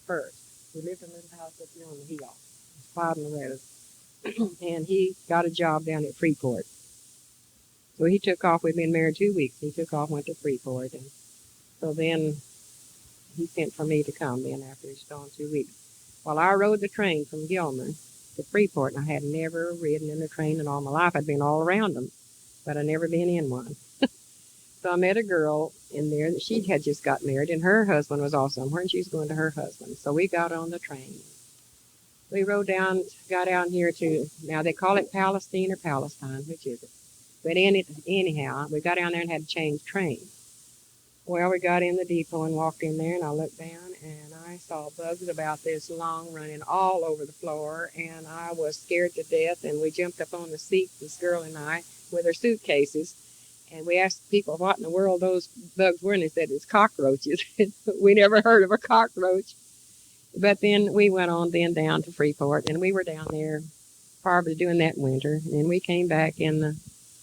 first. We lived in a little house up here on the hill. It's 5 in the road. And he got a job down at Freeport. So he took off. We'd been married 2 weeks. He took off, went to Freeport. And so then he sent for me to come then after he's gone 2 weeks. Well, I rode the train from Gilmer to Freeport, and I had never ridden in a train in all my life. I'd been all around them, but I'd never been in one. So I met a girl in there that she had just got married, and her husband was off somewhere, and she was going to her husband. So we got on the train. We rode down, got down here to, now they call it Palestine or Palestine, which is it? But anyhow, we got down there and had to change trains. Well, we got in the depot and walked in there, and I looked down, and I saw bugs about this long running all over the floor, and I was scared to death, and we jumped up on the seat, this girl and I, with our suitcases, and we asked people what in the world those bugs were, and they said it's cockroaches. We never heard of a cockroach. But then we went on then down to Freeport, and we were down there probably doing that winter, and we came back in the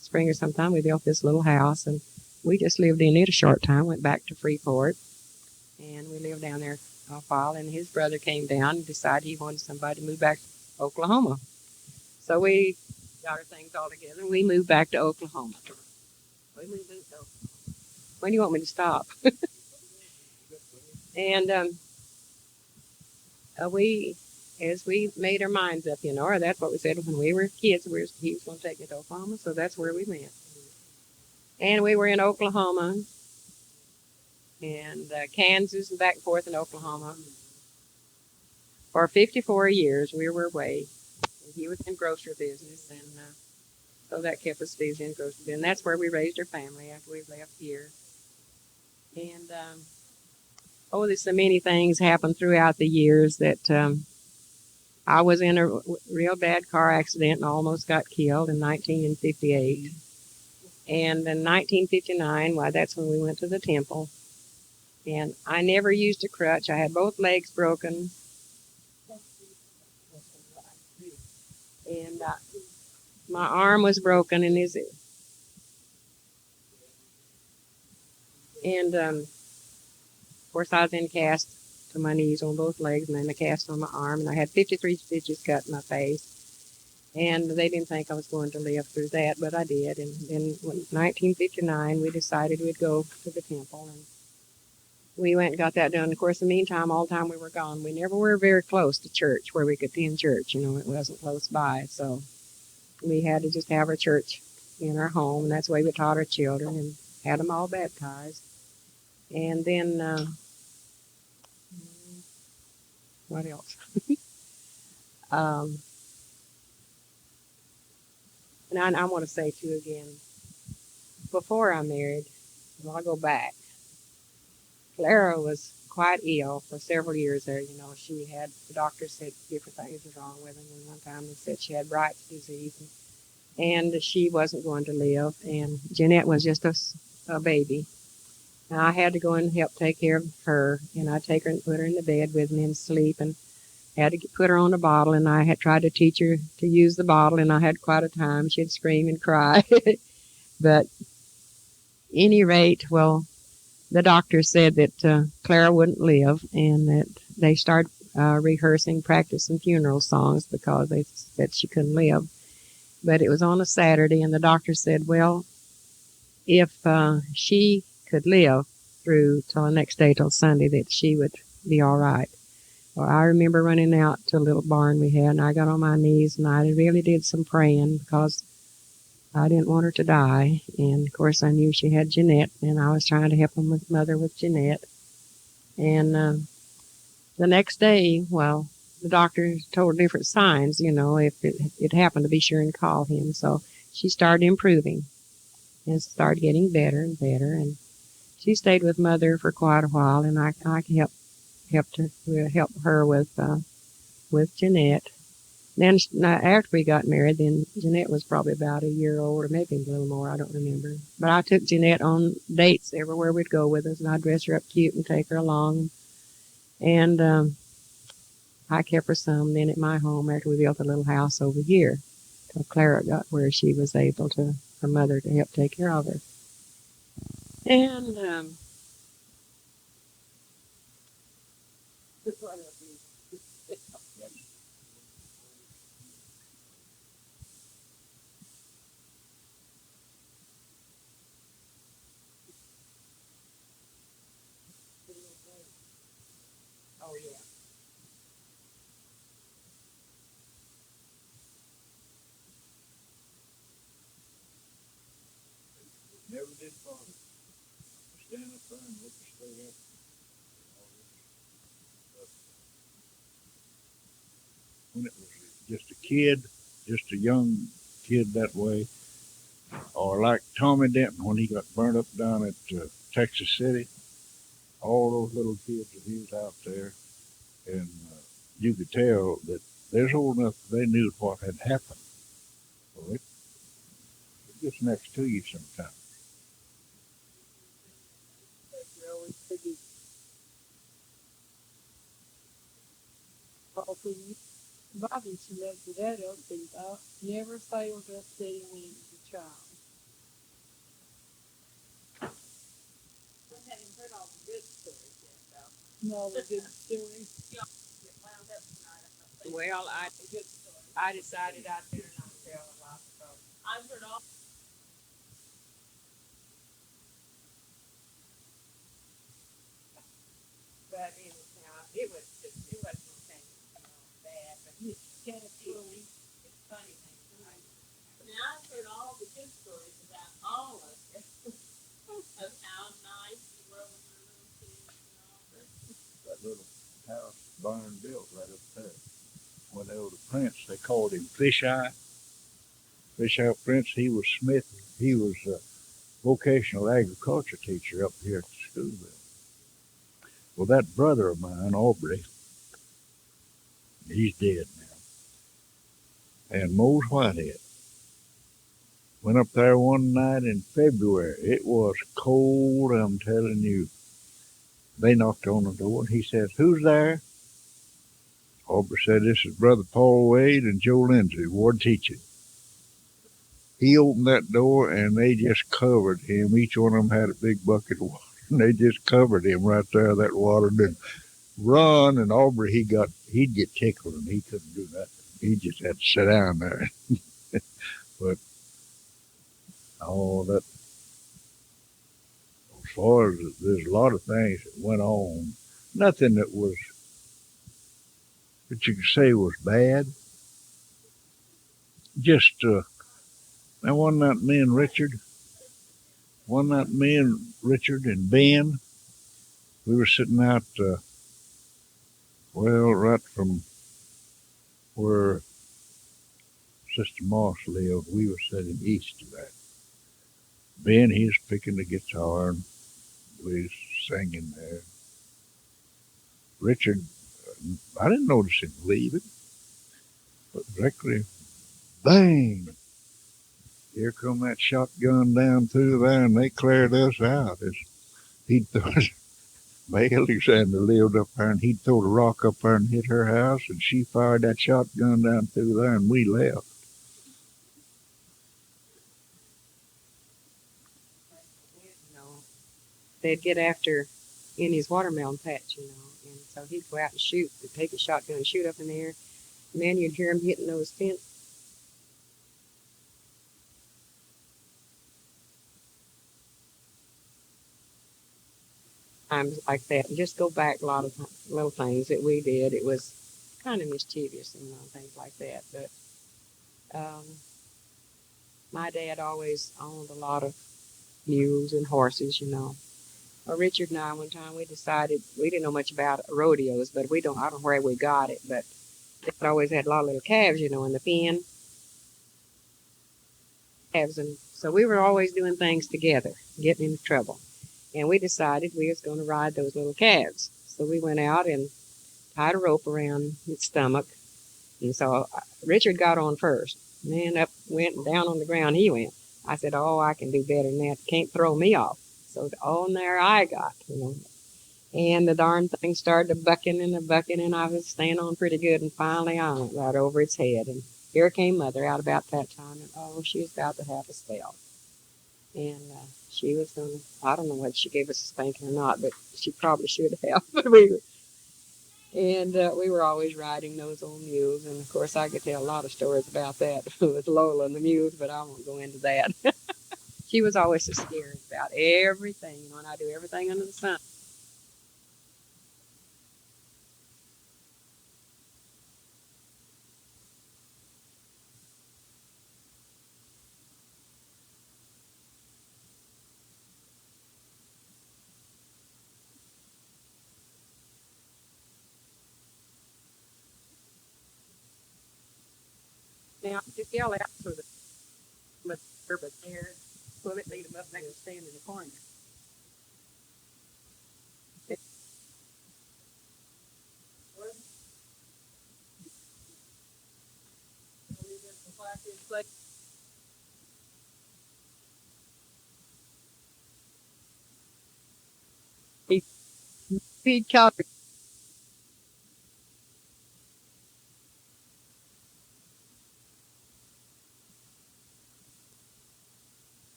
spring or sometime. We built this little house, and we just lived in it a short time, went back to Freeport, and we lived down there a while, and his brother came down and decided he wanted somebody to move back to Oklahoma. So we got our things all together, and we moved back to Oklahoma. We moved to Oklahoma. When do you want me to stop? And as we made our minds up, or that's what we said when we were kids, he was going to take me to Oklahoma, so that's where we went. And we were in Oklahoma and Kansas and back and forth in Oklahoma. For 54 years, we were away. He was in grocery business, and so that kept us busy in grocery business. And that's where we raised our family after we left here. And, there's so many things happened throughout the years that I was in a real bad car accident and almost got killed in 1958. And in 1959, that's when we went to the temple. And I never used a crutch. I had both legs broken. And my arm was broken, and of course I was in cast to my knees on both legs, and then a cast on my arm, and I had 53 stitches cut in my face. And they didn't think I was going to live through that, but I did. And then in 1959, we decided we'd go to the temple, and we went and got that done. Of course, in the meantime, all the time we were gone, we never were very close to church where we could attend church. It wasn't close by. So we had to just have our church in our home, and that's the way we taught our children and had them all baptized. And then, what else? And I want to say, too, again, before I married, I'll go back, Clara was quite ill for several years there. She had, the doctor said different things was wrong with her. And one time they said she had Bright's disease, and she wasn't going to live. And Jeanette was just a baby. And I had to go and help take care of her, and I'd take her and put her in the bed with me and sleep, and had to put her on a bottle, and I had tried to teach her to use the bottle, and I had quite a time. She'd scream and cry. But any rate, the doctor said that Clara wouldn't live, and that they started rehearsing, practicing funeral songs because they said she couldn't live. But it was on a Saturday, and the doctor said, well, if she could live through till the next day, till Sunday, that she would be all right. Well, I remember running out to a little barn we had, and I got on my knees, and I really did some praying because I didn't want her to die. And, of course, I knew she had Jeanette, and I was trying to help mother with Jeanette. And the next day, the doctor told different signs, if it happened to be sure and call him. So she started improving and started getting better and better. And she stayed with mother for quite a while, and I helped her with Jeanette. Then after we got married, then Jeanette was probably about a year old, or maybe a little more, I don't remember. But I took Jeanette on dates everywhere we'd go with us, and I'd dress her up cute and take her along. And I kept her some then at my home after we built a little house over here, till Clara got where she was able to, her mother, to help take care of her. And Oh yeah. Never did bother. Stand up there and look straight up. When it was just a kid, just a young kid that way, or like Tommy Denton when he got burnt up down at Texas City, all those little kids that he was out there, and you could tell that they're old enough they knew what had happened. So it gets next to you sometimes. Really pretty. Coffee. Bobby selected that upbeat. I never failed upsetting me as a child. I hadn't heard all the good stories yet, though. No, the good stories. Well, I decided I'd better not tell a lot. So I've heard all. But anyhow, it wasn't anything bad. But it's kind of funny. It's funny things. Now I've heard all the good stories about all of it. Of how nice you were when you were little kids and all that. That little house barn built right up there. When they were the Prince, they called him Fish Eye. Fish Eye Prince. He was Smith. He was a vocational agriculture teacher up here at the school building. Well, that brother of mine, Aubrey, he's dead now. And Mose Whitehead went up there one night in February. It was cold, I'm telling you. They knocked on the door and he says, "Who's there?" Aubrey said, "This is Brother Paul Wade and Joe Lindsay, ward teaching." He opened that door and they just covered him. Each one of them had a big bucket of water and they just covered him right there, that water. And run, and Aubrey, he'd get tickled and he couldn't do that. He just had to sit down there. But oh, that as far as there's a lot of things that went on, nothing that you could say was bad. Just now one night me and Richard and Ben, we were sitting out, right from where Sister Moss lived. We were sitting east of that. Ben, he was picking the guitar and we was singing there. Richard, I didn't notice him leaving, but directly, bang! Here come that shotgun down through there, and they cleared us out. He'd throw Alexander lived up there, and he'd throw the rock up there and hit her house, and she fired that shotgun down through there, and we left. You know, they'd get after in his watermelon patch, and so he'd go out and shoot, take a shotgun and shoot up in the air. And then you'd hear him hitting those fence times like that. And just go back a lot of little things that we did. It was kind of mischievous, things like that. But my dad always owned a lot of mules and horses. Well, Richard and I, one time, we decided we didn't know much about rodeos, but I don't know where we got it, but Dad always had a lot of little calves, in the pen, calves, and so we were always doing things together, getting into trouble. And we decided we was going to ride those little calves. So we went out and tied a rope around its stomach. And so Richard got on first. Man, up went and down on the ground he went. I said, "Oh, I can do better than that. Can't throw me off." So on there I got. And the darn thing started to bucking and a bucking, and I was staying on pretty good. And finally I went right over its head. And here came Mother out about that time. And oh, she was about to have a spell. And she was I don't know whether she gave us a spanking or not, but she probably should have. But And we were always riding those old mules. And of course, I could tell a lot of stories about that with Lola and the mules, but I won't go into that. She was always so scared about everything, and I do everything under the sun. Now, just yell out for the but there, will it lead them up there and stand in the corner? He, he'd call the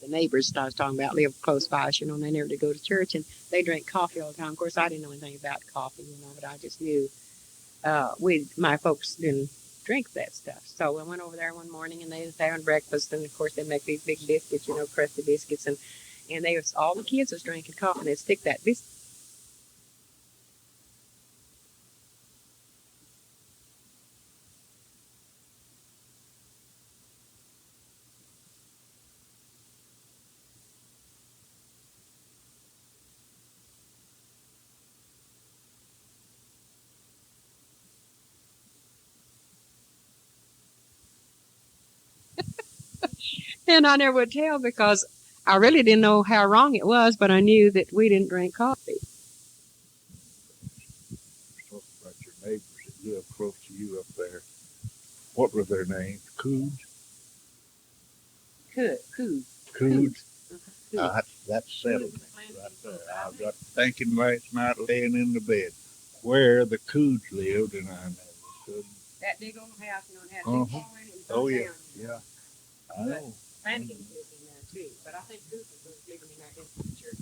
neighbors that I was talking about live close by us, and they never did go to church, and they drank coffee all the time. Of course, I didn't know anything about coffee, but I just knew my folks didn't drink that stuff. So I went over there one morning, and they was having breakfast, and of course they make these big biscuits, crusty biscuits, and they was all the kids was drinking coffee, and they'd stick that biscuit. And I never would tell because I really didn't know how wrong it was, but I knew that we didn't drink coffee. Talk about your neighbors that live close to you up there. What were their names? Coods? Coos. Coods? Uh-huh. That's settled right there. I got thinking last night laying in the bed where the Coods lived, and I never could. That big old house, had Uh-huh. big hall in it. Oh, yeah. Yeah. I But know. Flanagan lived in there too. But I think Coos was living in there in the church.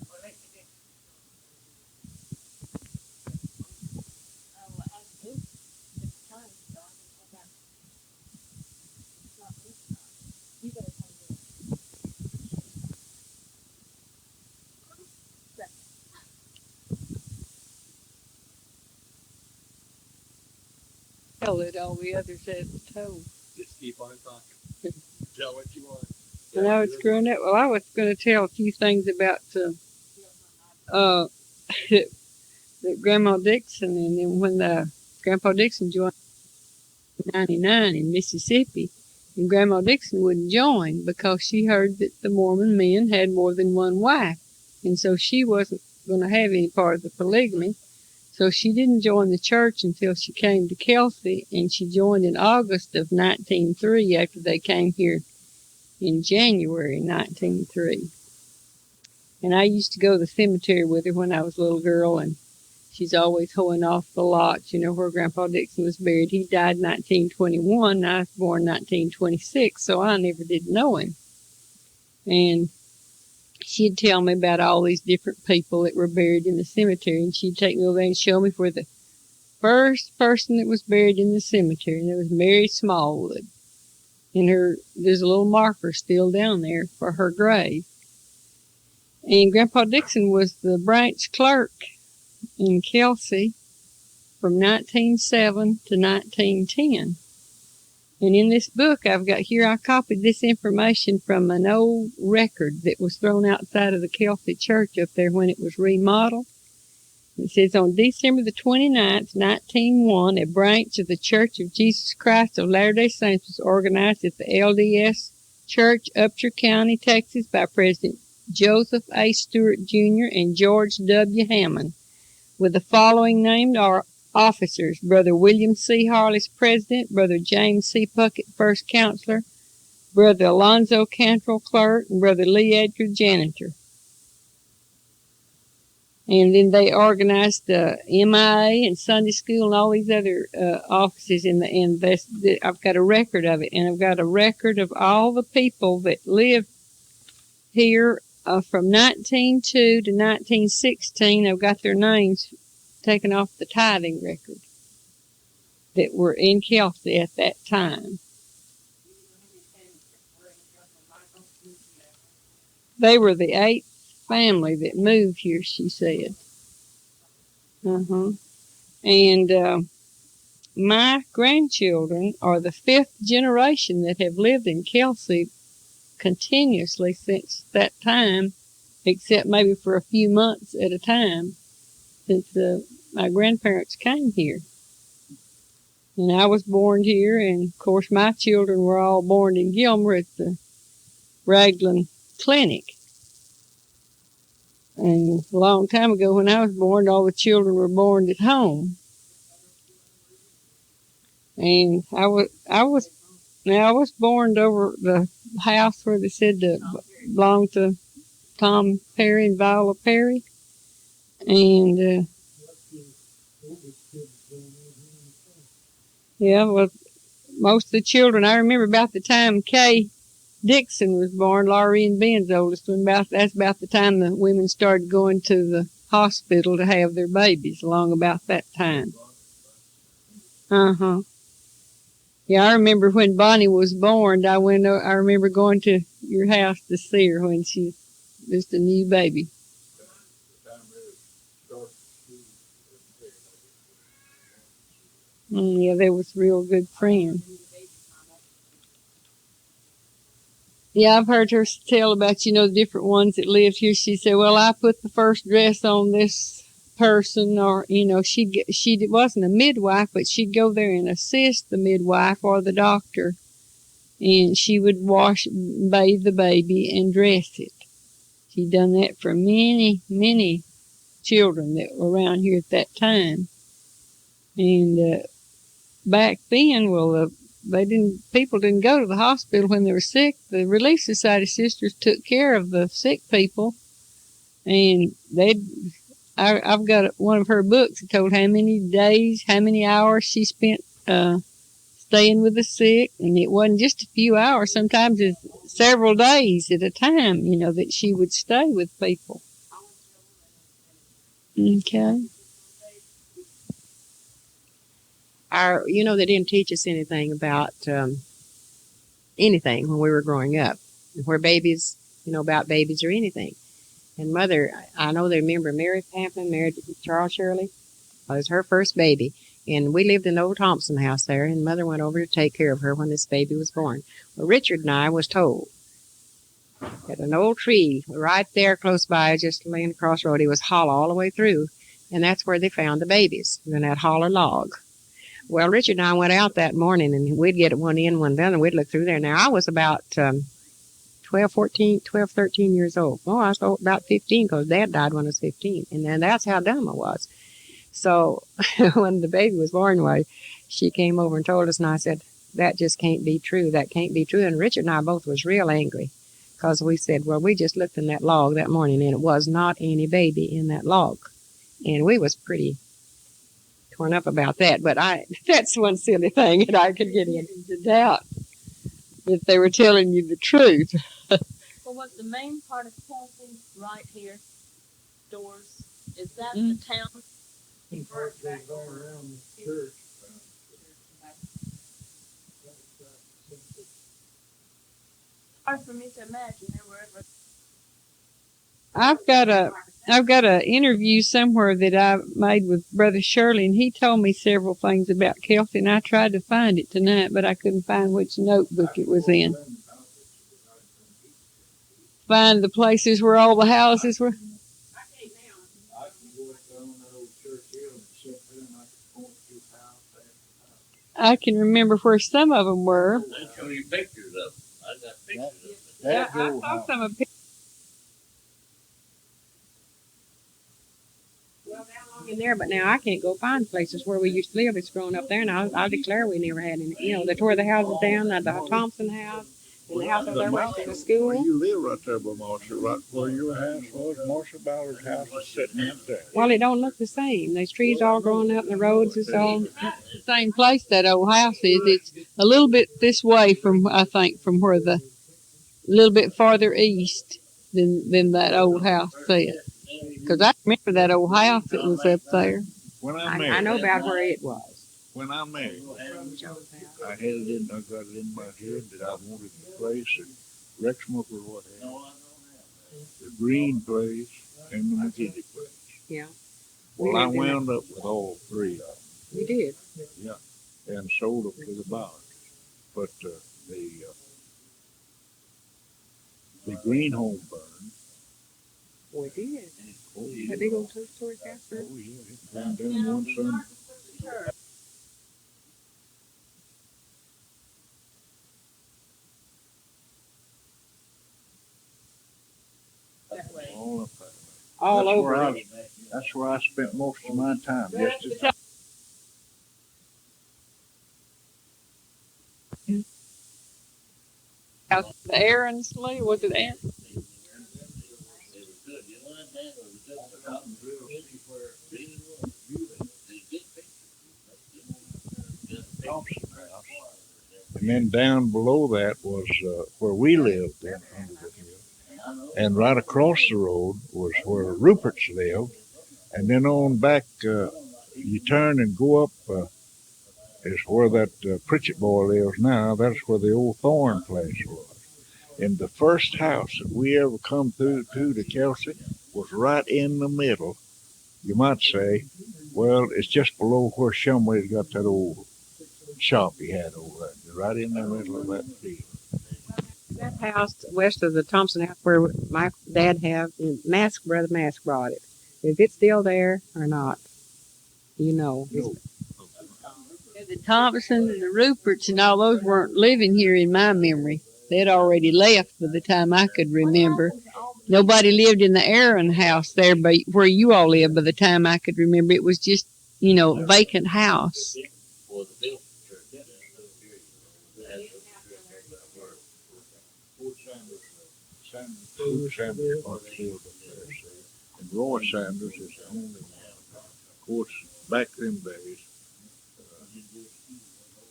Well, they did. Oh, I do. It's time, so I don't know about it's not this time. You better come to it. Tell it all the others had told. Just keep on talking. Tell what you want. And I was growing up. Well, I was going to tell a few things about uh, that Grandma Dixon, and then when Grandpa Dixon joined in '99 in Mississippi, and Grandma Dixon wouldn't join because she heard that the Mormon men had more than one wife, and so she wasn't going to have any part of the polygamy. So she didn't join the church until she came to Kelsey, and she joined in August of 1903 after they came here in January 1903. And I used to go to the cemetery with her when I was a little girl, and she's always hoeing off the lots, where Grandpa Dixon was buried. He died in 1921, and I was born in 1926, so I never did know him. And she'd tell me about all these different people that were buried in the cemetery, and she'd take me over there and show me where the first person that was buried in the cemetery, and it was Mary Smallwood. And there's a little marker still down there for her grave. And Grandpa Dixon was the branch clerk in Kelsey from 1907 to 1910. And in this book I've got here, I copied this information from an old record that was thrown outside of the Kelsey church up there when it was remodeled. It says, on December the 29th, 1901, a branch of the Church of Jesus Christ of Latter-day Saints was organized at the LDS Church, Upshur County, Texas, by President Joseph A. Stewart, Jr. and George W. Hammond, with the following named officers: Brother William C. Harless, President; Brother James C. Puckett, First Counselor; Brother Alonzo Cantrell, Clerk; and Brother Lee Edgar, Janitor. And then they organized the MIA and Sunday school and all these other offices I've got a record of it, and I've got a record of all the people that lived here from 1902 to 1916. I've got their names taken off the tithing record that were in Kelsey at that time. They were the 8th family that moved here, she said. And my grandchildren are the 5th generation that have lived in Kelsey continuously since that time, except maybe for a few months at a time since my grandparents came here. And I was born here, and of course my children were all born in Gilmer at the Raglan Clinic. And a long time ago when I was born, all the children were born at home. And I was born over the house where they said that belonged to Tom Perry and Viola Perry. And yeah, well, most of the children, I remember about the time Kay Dixon was born, Laurie and Ben's oldest one. That's about the time the women started going to the hospital to have their babies, along about that time. Yeah, I remember when Bonnie was born. I remember going to your house to see her when she was just a new baby. Yeah, they was real good friends. Yeah, I've heard her tell about, the different ones that lived here. She said, well, I put the first dress on this person, or, she wasn't a midwife, but she'd go there and assist the midwife or the doctor. And she would bathe the baby and dress it. She'd done that for many, many children that were around here at that time. And back then, people didn't go to the hospital when they were sick. The Relief Society sisters took care of the sick people, and I've got one of her books that told how many days, how many hours she spent staying with the sick, and it wasn't just a few hours. Sometimes it's several days at a time, that she would stay with people. Okay. They didn't teach us anything about anything when we were growing up, where babies, about babies or anything. And Mother, I know they remember Mary Pamplin married Charles Shirley. It was her first baby. And we lived in the old Thompson house there, and Mother went over to take care of her when this baby was born. Well, Richard and I was told that an old tree right there close by, just laying across the road, it was hollow all the way through, and that's where they found the babies, in that hollow log. Well, Richard and I went out that morning, and we'd get one in, one down, and we'd look through there. Now, I was about 12, 13 years old. Oh, I was about 15 because Dad died when I was 15, and then that's how dumb I was. So when the baby was born, she came over and told us, and I said, that just can't be true. That can't be true. And Richard and I both was real angry because we said, well, we just looked in that log that morning, and it was not any baby in that log. And we was pretty torn up about that. But that's one silly thing that I could get into doubt if they were telling you the truth. Well, was the main part of Kelsey right here? Doors. Is that the town? Around the church. Hard for me to imagine there were ever. I've got a interview somewhere that I made with Brother Shirley, and he told me several things about Kelsey, and I tried to find it tonight, but I couldn't find which notebook it was in. Find the places where all the houses were. I can remember where some of them were. They show you pictures of them. I got pictures of them. Yeah, I saw some of them. Well, down long in there, but now I can't go find places where we used to live. It's grown up there, and I'll declare we never had any. They tore the houses down, the Thompson house, In the house over there where the Where school? you live right there by Marshall, right where your house was. Marshall Ballard's house is sitting out there. Well, it don't look the same. There's trees all growing up, and the roads is all. Same place that old house is. It's a little bit this way from, I think, from where a little bit farther east than that old house said. Because I remember that old house that was up there. When I I married, know about where it was. when I married, I had it in. I got it in my head that I wanted the place that Rex Mucker what had, the Green place, and the McGiddy place. Yeah. Well, I wound up with all three of them. You did. And sold them to the Ballards. But the green home burned. Boy, it did. Oh yeah, That big old two-story house. oh yeah, it burned down one Sunday. That way. All up that way. All That's over. where that's where I spent most of my time. Just as House, the Aaron's, Lee, was it Aaron? Thompson house. And then down below that was where we lived in under the hill. And right across the road was where Rupert's lived. And then on back, you turn and go up, is where that Pritchett boy lives now. That's where the old Thorn place was. And the first house that we ever come through to Kelsey was right in the middle. You might say, well, it's just below where Shumway's got that old shop he had over there, right in the middle of that field. That house west of the Thompson house where my dad have Brother Mask brought it. Is it still there or not? You know. No. The Thompsons and the Ruperts and all those weren't living here in my memory. They'd already left by the time I could remember. Nobody lived in the Aaron house there but where you all lived by the time I could remember. It was just, vacant house. Sanders lived up there, see. And Roy Sanders is the only one. Of course, back them days,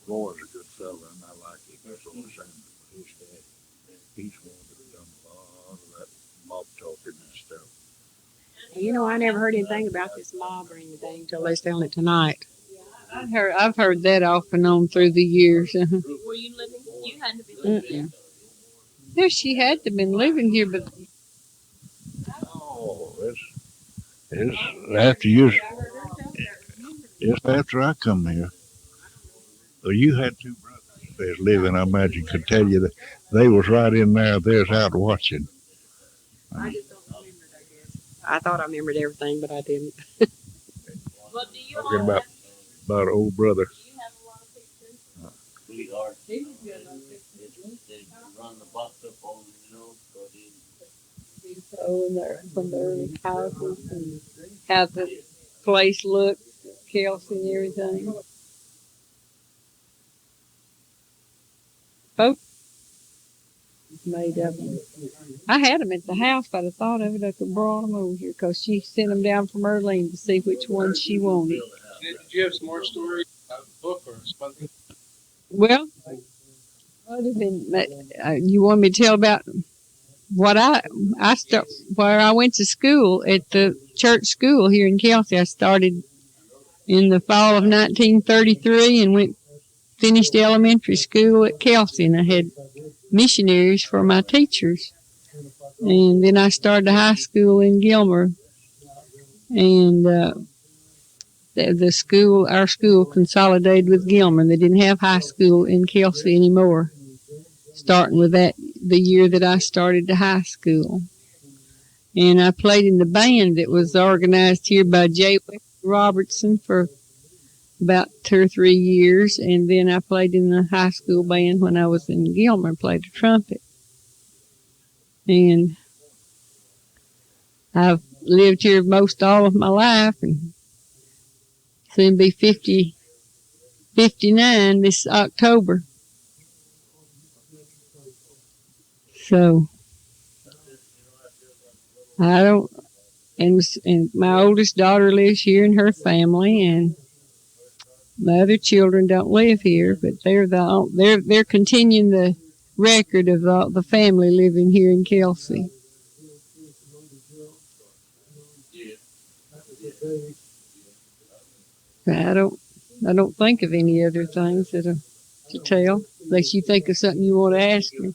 Roy's a good fella, and I like him. That's Roy Sanders, his dad. He's one that done a lot of that mob talking and stuff. I never heard anything about this mob or anything until they was telling it tonight. I've heard that off and on through the years. Were you living? You had to be living. Mm-mm. Yeah, she had to have been living here, but Oh, it's after you, it's after I come here. Well, you had two brothers that was living, I imagine, could tell you that they was right in there. They was out watching. I just don't remember it, I guess. I thought I remembered everything, but I didn't. Well, do you Talking all about have, an old brother. do you have a lot of pictures? Sweetheart. They run the box up on, so in there from the early houses and how the place looked, Kelsey and everything. Both made of them. I had them at the house, but I thought of it. I could brought them over here because she sent them down from Erlene to see which ones she wanted. Did you have some more stories about the book or something? Well, other than that, you want me to tell about what where I went to school at the church school here in Kelsey. I started in the fall of 1933 and finished elementary school at Kelsey, and I had missionaries for my teachers. And then I started high school in Gilmer, and our school consolidated with Gilmer. They didn't have high school in Kelsey anymore, starting with the year that I started the high school. And I played in the band that was organized here by J. Robertson for about 2 or 3 years, and then I played in the high school band when I was in Gilmer and played the trumpet. And I've lived here most all of my life, and soon be 59 this October. So I don't. And my oldest daughter lives here and her family, and my other children don't live here, but they're continuing the record of the family living here in Kelsey. I don't think of any other things to tell, unless you think of something you want to ask me.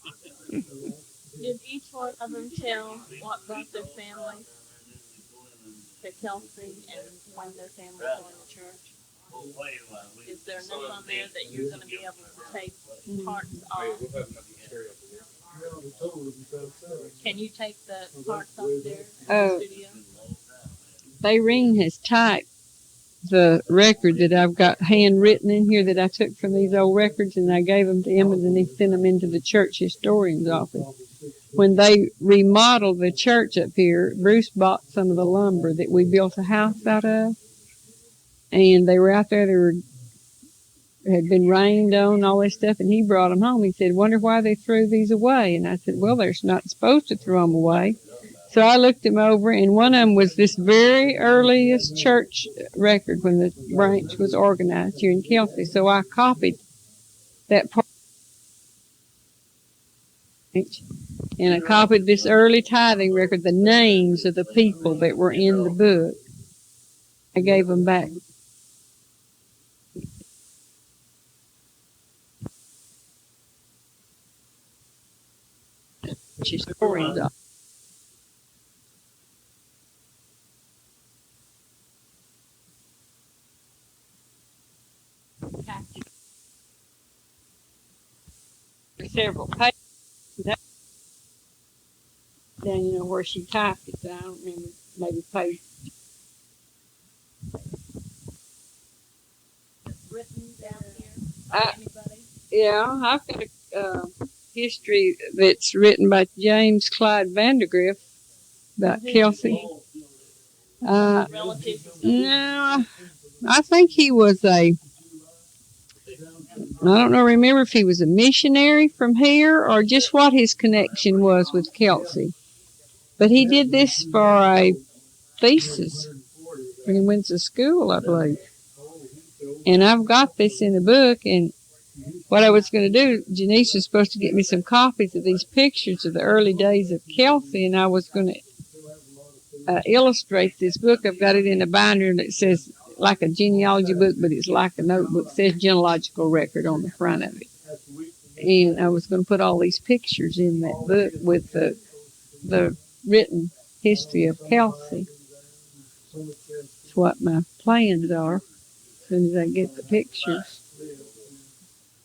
Did each one of them tell what brought their family to Kelsey and when their family joined the church? Is there enough on there that you're going to be able to take parts off? Can you take the parts off there in the studio? Bayreen has typed the record that I've got handwritten in here that I took from these old records, and I gave them to him, and then he sent them into the church historian's office. When they remodeled the church up here, Bruce bought some of the lumber that we built a house out of, and they were out there. Had been rained on, all this stuff, and he brought them home. He said, "Wonder why they threw these away?" And I said, "Well, they're not supposed to throw them away." So I looked them over, and one of them was this very earliest church record when the branch was organized here in Kelsey. So I copied that part, and I copied this early tithing record, the names of the people that were in the book. I gave them back. Historians. Several pages. Then where she typed it. I don't remember. Maybe page. Written down here by anybody? Yeah, I've got a history that's written by James Clyde Vandergrift about Kelsey. No, I think he was I don't know, remember if he was a missionary from here or just what his connection was with Kelsey. But he did this for a thesis when he went to school, I believe. And I've got this in a book, and what I was going to do, Janice was supposed to get me some copies of these pictures of the early days of Kelsey, and I was going to illustrate this book. I've got it in a binder that says, like a genealogy book, but it's like a notebook. It says genealogical record on the front of it. And I was going to put all these pictures in that book with the written history of Kelsey. That's what my plans are, as soon as I get the pictures.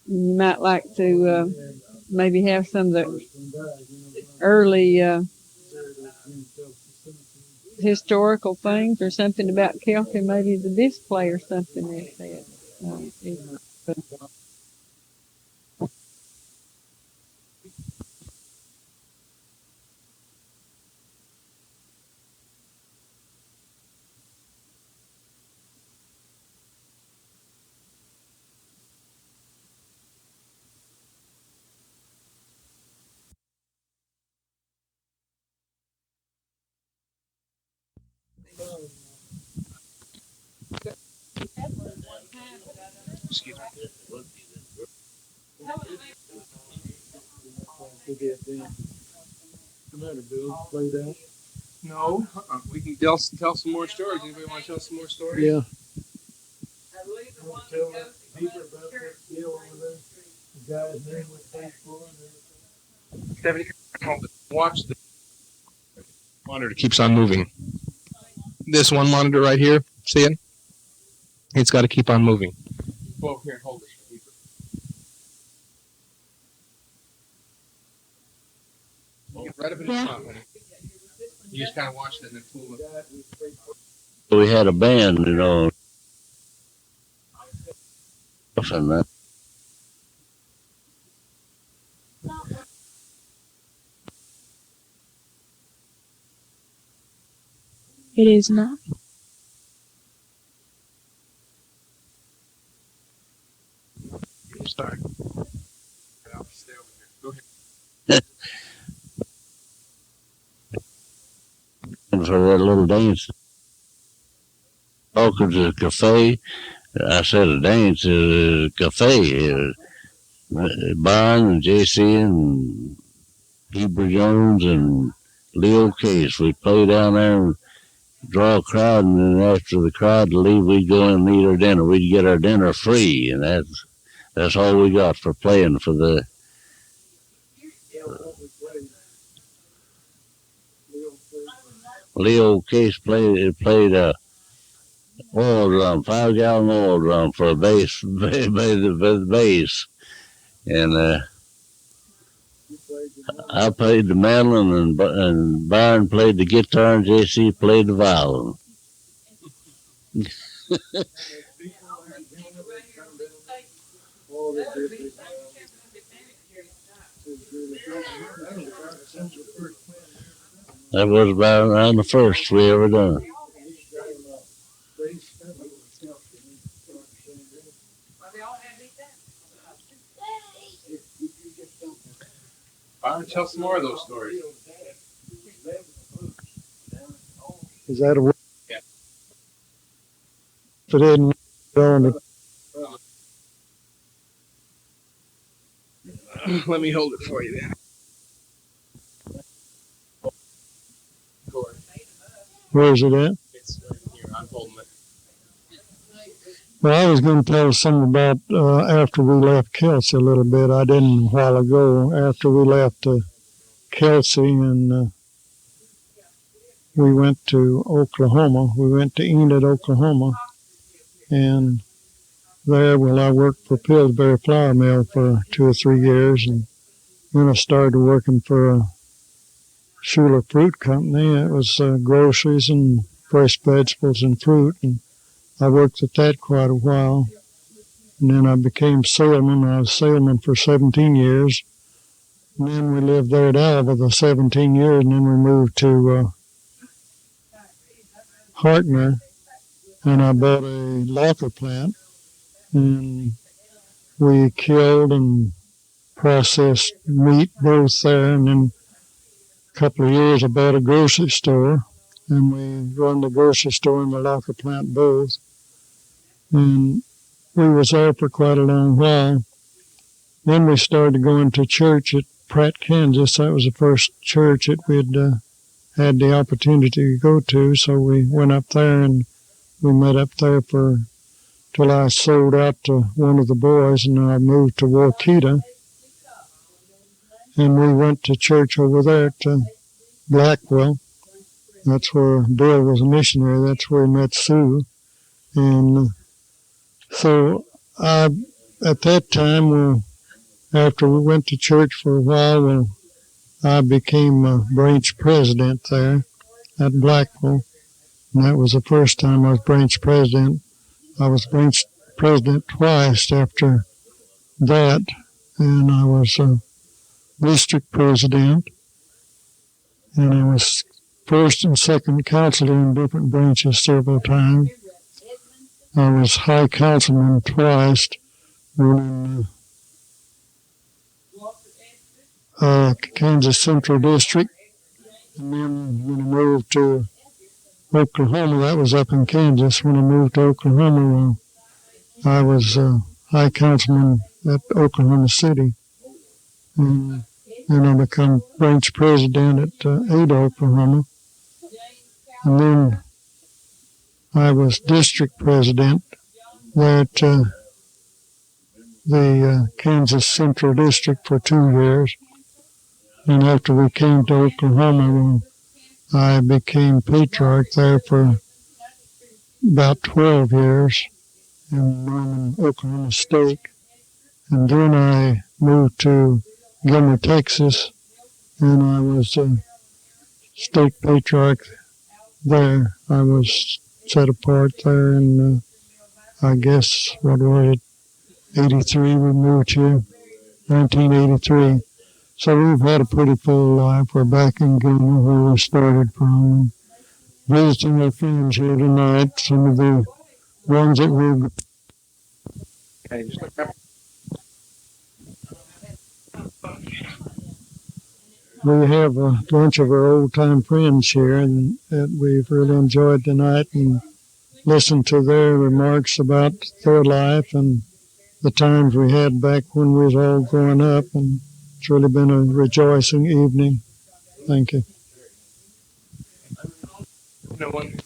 You might like to maybe have some of the early historical things or something about Kelsey, maybe the display or something like that. Excuse me. No, we can tell some more stories. Anybody want to tell some more stories? Yeah. Stephanie, watch the monitor. Keeps on moving. This one monitor right here, see it? It's got to keep on moving. Go over here and hold it. Right up in the top, honey. You just kind of watch it and then pull it. We had a band, and that. It is not. Sorry. Stay over here. Go ahead. playing for that little dance. Talking to the cafe. I said a dance is a cafe. Bond and JC and Heber Jones and Leo Case. We play down there and draw a crowd, and then after the crowd leave, we'd go in and eat our dinner. We'd get our dinner free, and that's all we got for playing for the. Leo Case played oil drum, 5-gallon oil drum for a bass, the bass, and I played the mandolin, and Byron played the guitar, and JC played the violin. That was about around the first we ever done. Byron, tell some more of those stories. Is that a word? Yeah. If it didn't go on the Let me hold it for you then. where is it at? It's right here. I'm holding it. Well, I was going to tell something about after we left Kelsey a little bit. I didn't a while ago. After we left Kelsey and we went to Oklahoma. We went to Enid, Oklahoma, and there, I worked for Pillsbury Flour Mill for 2 or 3 years, and then I started working for a Schuler Fruit Company. It was groceries and fresh vegetables and fruit, and I worked at that quite a while. And then I became salesman. I was salesman for 17 years. And then we lived there at Alva the 17 years, and then we moved to Hartner, and I bought a locker plant, and we killed and processed meat both there. And then a couple of years I bought a grocery store, and we run the grocery store and the locker plant both. And we was there for quite a long while. Then we started going to church at Pratt, Kansas. That was the first church that we'd had the opportunity to go to, so we went up there and we met up there till I sold out to one of the boys, and then I moved to Waukeeta, and we went to church over there to Blackwell. That's where Bill was a missionary. That's where he met Sue. And so at that time, after we went to church for a while, I became branch president there at Blackwell. And that was the first time I was branch president. I was branch president twice after that, and I was district president, and I was first and second counselor in different branches several times. I was high councilman twice, one in Kansas Central District, and then when I moved to Oklahoma, that was up in Kansas. When I moved to Oklahoma, I was high councilman at Oklahoma City. And then I became branch president at Ada, Oklahoma. And then I was district president there at the Kansas Central District for 2 years. And after we came to Oklahoma, I became patriarch there for about 12 years in Norman, Oklahoma State. And then I moved to Gilmer, Texas, and I was state patriarch there. I was set apart there, and I guess, what was it, 83 we moved here, 1983. So we've had a pretty full life. We're back in Gilmer where we started from. Visiting our friends here tonight, some of the ones that we've... Okay, just look up. we have a bunch of our old time friends here, and that we've really enjoyed tonight and listened to their remarks about their life and the times we had back when we was all growing up. And it's really been a rejoicing evening. Thank you. No one.